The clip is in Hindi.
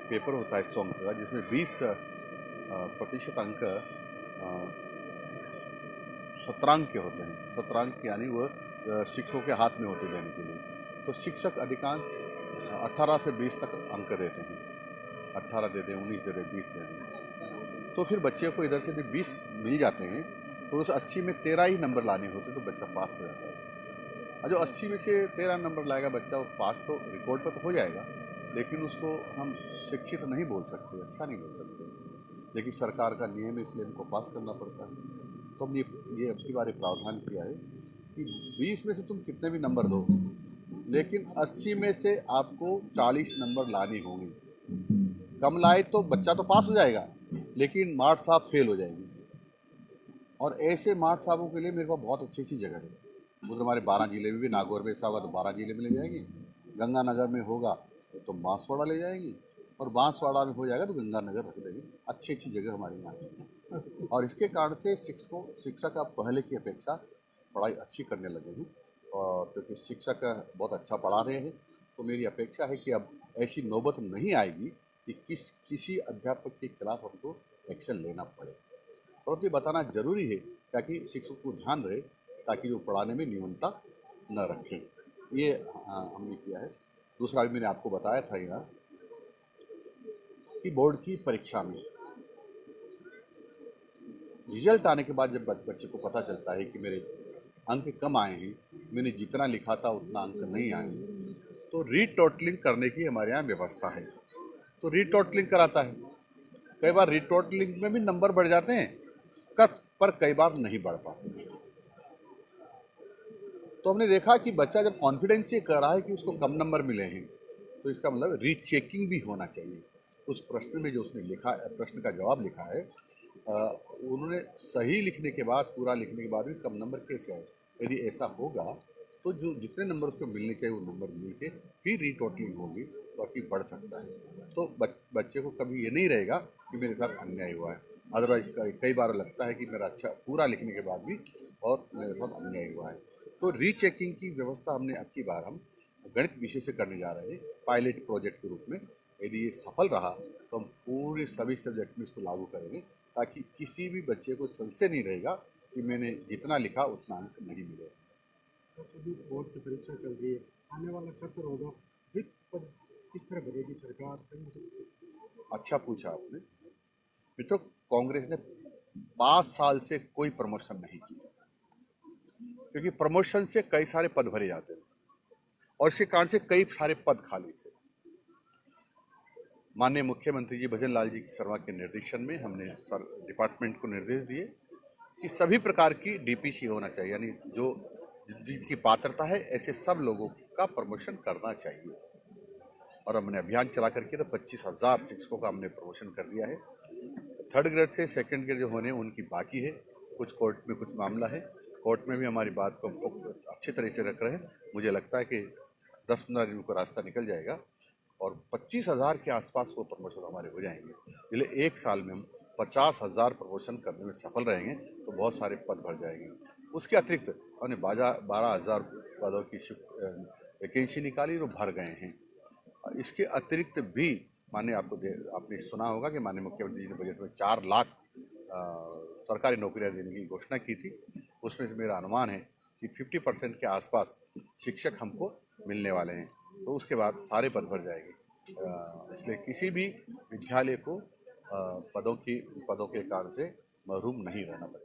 पेपर होता है 100 अंक का, जिसमें 20% अंक सत्रांक के होते हैं। सत्रांक यानी वो शिक्षकों के हाथ में होते देने के लिए। तो शिक्षक अधिकांश 18 से 20 तक अंक देते हैं। 18 दे दें, 19 दे दें, 20 दे दें। तो फिर बच्चे को इधर से भी 20 मिल जाते हैं, तो उस 80 में 13 ही नंबर लाने होते, तो बच्चा पास हो जाता है। और जो 80 में से 13 नंबर लाएगा बच्चा, वो पास तो रिकॉर्ड पर तो हो जाएगा, लेकिन उसको हम शिक्षित नहीं बोल सकते, अच्छा नहीं बोल सकते। लेकिन सरकार का नियम है, इसलिए उनको पास करना पड़ता है। तो हमने ये अब की बार प्रावधान किया है कि 20 में से तुम कितने भी नंबर दो, लेकिन 80 में से आपको 40 नंबर लाने होंगे। कम लाए तो बच्चा तो पास हो जाएगा, लेकिन मार्ट साहब फेल हो जाएंगे। और ऐसे मार्ट साहबों के लिए मेरे पास बहुत अच्छी अच्छी जगह है। उधर हमारे 12 जिले में भी, नागौर में ऐसा होगा तो 12 जिले में ले जाएंगे, गंगानगर में होगा तो बांसवाड़ा ले जाएंगे, और बांसवाड़ा में हो जाएगा तो गंगानगर रख देंगे। अच्छी अच्छी जगह हमारे यहाँ है। और इसके कारण से शिक्षक अब पहले की अपेक्षा पढ़ाई अच्छी करने लगे हैं, और क्योंकि शिक्षक बहुत अच्छा पढ़ा रहे हैं, तो मेरी अपेक्षा है कि अब ऐसी नौबत नहीं आएगी कि किसी अध्यापक के खिलाफ हमको एक्शन लेना पड़े। और ये बताना जरूरी है ताकि शिक्षक को ध्यान रहे, ताकि वो पढ़ाने में न्यूनता न रखें। ये हमने किया है। दूसरा भी मैंने आपको बताया था यहाँ कि बोर्ड की परीक्षा में रिजल्ट आने के बाद जब बच्चे को पता चलता है कि मेरे अंक कम आए हैं, मैंने जितना लिखा था उतना अंक नहीं आए, तो रीटोटलिंग करने की हमारे यहाँ व्यवस्था है। तो रीटोटलिंग कराता है। कई बार रीटोटलिंग में भी नंबर बढ़ जाते हैं, पर कई बार नहीं बढ़ पाते। तो हमने देखा कि बच्चा जब कॉन्फिडेंस से कर रहा है कि उसको कम नंबर मिले हैं, तो इसका मतलब रीचेकिंग भी होना चाहिए। उस प्रश्न में जो उसने लिखा, प्रश्न का जवाब लिखा है, उन्होंने सही लिखने के बाद, पूरा लिखने के बाद भी कम नंबर कैसे आए। यदि ऐसा होगा तो जो जितने नंबर उसको मिलने चाहिए वो नंबर मिल के फिर रीटोटलिंग होगी, तो आगे बढ़ सकता है। तो बच्चे को कभी ये नहीं रहेगा कि मेरे साथ अन्याय हुआ है। अदरवाइज कई बार लगता है कि मेरा अच्छा पूरा लिखने के बाद भी और मेरे साथ अन्याय हुआ है। तो रीचेकिंग की व्यवस्था हमने अब की बार हम गणित विषय से करने जा रहे हैं, पायलट प्रोजेक्ट के रूप में। यदि ये सफल रहा तो हम पूरे सभी सब्जेक्ट में इसको लागू करेंगे, ताकि किसी भी बच्चे को संशय नहीं रहेगा कि मैंने जितना लिखा उतना अंक नहीं मिले। अभी बोर्ड की परीक्षा चल रही है, आने वाला सत्र होगा, रिक्त पद किस तरह भरेगी सरकार? अच्छा पूछा आपने मित्रों। कांग्रेस ने 5 साल से कोई प्रमोशन नहीं किया, क्योंकि प्रमोशन से कई सारे पद भरे जाते थे और इसके कारण से कई सारे पद खाली थे। माननीय मुख्यमंत्री जी भजन लाल जी शर्मा के निर्देशन में हमने डिपार्टमेंट को निर्देश दिए कि सभी प्रकार की डीपीसी होना चाहिए, यानी जो जिनकी पात्रता है ऐसे सब लोगों का प्रमोशन करना चाहिए। और हमने अभियान चला करके तो 25,000 शिक्षकों का हमने प्रमोशन कर दिया है। 3rd ग्रेड से 2nd ग्रेड जो होने उनकी बाकी है। कुछ कोर्ट में कुछ मामला है, कोर्ट में भी हमारी बात को अच्छी तरह से रख रहे हैं। मुझे लगता है कि 10-15 दिन को रास्ता निकल जाएगा और 25,000 के आसपास वो प्रमोशन हमारे हो जाएंगे। इसलिए 1 साल में हम 50,000 प्रमोशन करने में सफल रहेंगे तो बहुत सारे पद भर जाएंगे। उसके अतिरिक्त हमने 12,000 पदों की वैकेंसी निकाली और भर गए हैं। इसके अतिरिक्त भी आपने सुना होगा कि माननीय मुख्यमंत्री जी ने बजट में 4 लाख सरकारी नौकरियां देने की घोषणा की थी। उसमें से मेरा अनुमान है कि 50% के आसपास शिक्षक हमको मिलने वाले हैं, तो उसके बाद सारे पद भर जाएंगे। इसलिए किसी भी विद्यालय को पदों के कारण से महरूम नहीं रहना पड़ेगा।